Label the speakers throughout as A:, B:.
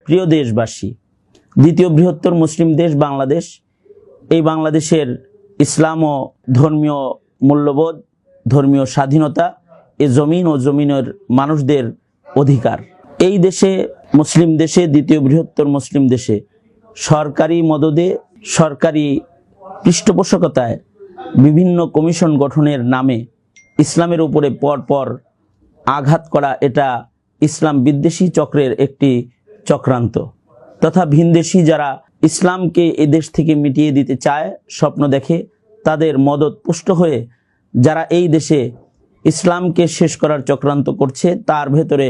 A: প্রিয় দেশবাসী, দ্বিতীয় বৃহত্তর মুসলিম দেশ বাংলাদেশ, এই বাংলাদেশের ইসলাম ও ধর্মীয় মূল্যবোধ, ধর্মীয় স্বাধীনতা, এ জমিন ও জমিনের মানুষদের অধিকার। এই দেশে, মুসলিম দেশে, দ্বিতীয় বৃহত্তর মুসলিম দেশে সরকারি মদদে, সরকারি পৃষ্ঠপোষকতায় বিভিন্ন কমিশন গঠনের নামে ইসলামের উপরে পরপর আঘাত করা, এটা ইসলাম বিদ্বেষী চক্রের একটি চক্রান্ত। তথা ভিনদেশী যারা ইসলামকে এ দেশ থেকে মিটিয়ে দিতে চায়, স্বপ্ন দেখে, তাদের মদত পুষ্ট হয়ে যারা এই দেশে ইসলামকে শেষ করার চক্রান্ত করছে, তার ভেতরে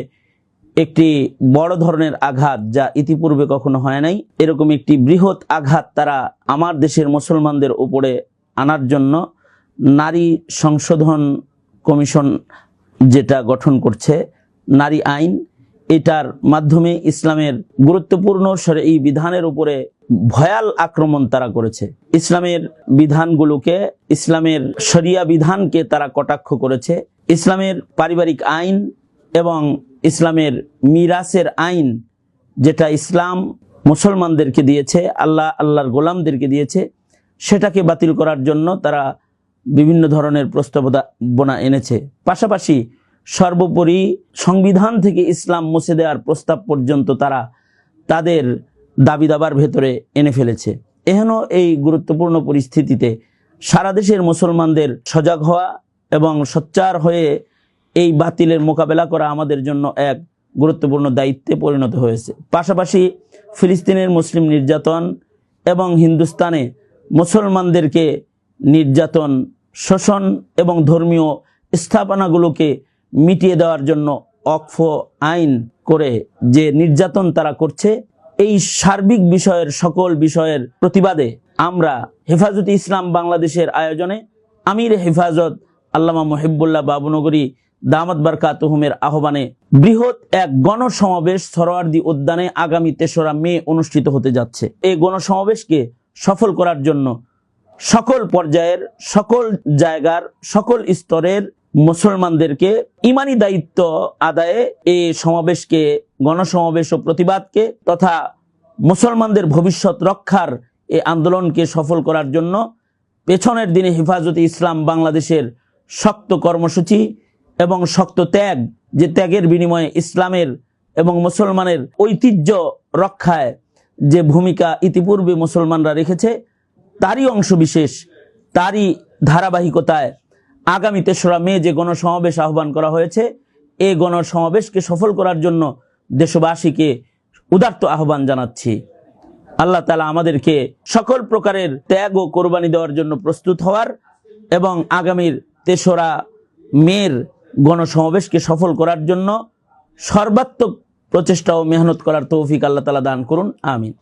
A: একটি বড় ধরনের আঘাত, যা ইতিপূর্বে কখনো হয় নাই, এরকম একটি বৃহৎ আঘাত তারা আমার দেশের মুসলমানদের উপরে আনার জন্য নারী সংশোধন কমিশন যেটা গঠন করছে, নারী আইন, এটার মাধ্যমে ইসলামের গুরুত্বপূর্ণ এই বিধানের উপরে ভয়াল আক্রমণ তারা করেছে। ইসলামের বিধানগুলোকে, ইসলামের শরিয়া বিধানকে তারা কটাক্ষ করেছে। ইসলামের পারিবারিক আইন এবং ইসলামের মিরাসের আইন, যেটা ইসলাম মুসলমানদেরকে দিয়েছে, আল্লাহর গোলামদেরকে দিয়েছে, সেটাকে বাতিল করার জন্য তারা বিভিন্ন ধরনের প্রস্তাবনা এনেছে। পাশাপাশি সর্বোপরি সংবিধান থেকে ইসলাম মুছে দেওয়ার প্রস্তাব পর্যন্ত তারা তাদের দাবি দাবার ভেতরে এনে ফেলেছে। এহেন এই গুরুত্বপূর্ণ পরিস্থিতিতে সারা দেশের মুসলমানদের সজাগ হওয়া এবং সোচ্চার হয়ে এই বাতিলের মোকাবেলা করা আমাদের জন্য এক গুরুত্বপূর্ণ দায়িত্বে পরিণত হয়েছে। পাশাপাশি ফিলিস্তিনের মুসলিম নির্যাতন এবং হিন্দুস্তানে মুসলমানদেরকে নির্যাতন, শোষণ এবং ধর্মীয় স্থাপনাগুলোকে মিটিয়ে দেওয়ার জন্য অক্ফ আইন করে যে নির্যাতন তারা করছে, এই সার্বিক বিষয়ের, সকল বিষয়ের প্রতিবাদে আমরা হেফাজতে ইসলাম বাংলাদেশের আয়োজনে আমির হেফাজত আল্লামা মুহিবুল্লাহ বাবুনগরী দামাত বারকাতুহুমের আহ্বানে বৃহৎ এক গণসমাবেশ সরোয়ার্দী উদ্যানে আগামী ৩রা মে অনুষ্ঠিত হতে যাচ্ছে। এই গণসমাবেশকে সফল করার জন্য সকল পর্যায়ের, সকল জায়গার, সকল স্তরের মুসলমানদেরকে ইমানি দায়িত্ব আদায়ে এই সমাবেশকে, গণসমাবেশ ও প্রতিবাদকে তথা মুসলমানদের ভবিষ্যৎ রক্ষার এই আন্দোলনকে সফল করার জন্য পেছনের দিনে হেফাজতে ইসলাম বাংলাদেশের শক্ত কর্মসূচি এবং শক্ত ত্যাগ, যে ত্যাগের বিনিময়ে ইসলামের এবং মুসলমানের ঐতিহ্য রক্ষায় যে ভূমিকা ইতিপূর্বে মুসলমানরা রেখেছে, তারই অংশবিশেষ, তারই ধারাবাহিকতায় আগামী ৩রা মে যে গণসমাবেশ আহ্বান করা হয়েছে, এই গণসমাবেশকে সফল করার জন্য দেশবাসীকে উদাত্ত আহ্বান জানাচ্ছি। আল্লাহ তাআলা আমাদেরকে সকল প্রকারের ত্যাগ ও কোরবানি দেওয়ার জন্য প্রস্তুত হওয়ার এবং আগামীর ৩রা মের গণসমাবেশকে সফল করার জন্য সর্বাত্মক প্রচেষ্টা ও মেহনত করার তৌফিক আল্লাহ তাআলা দান করুন। আমিন।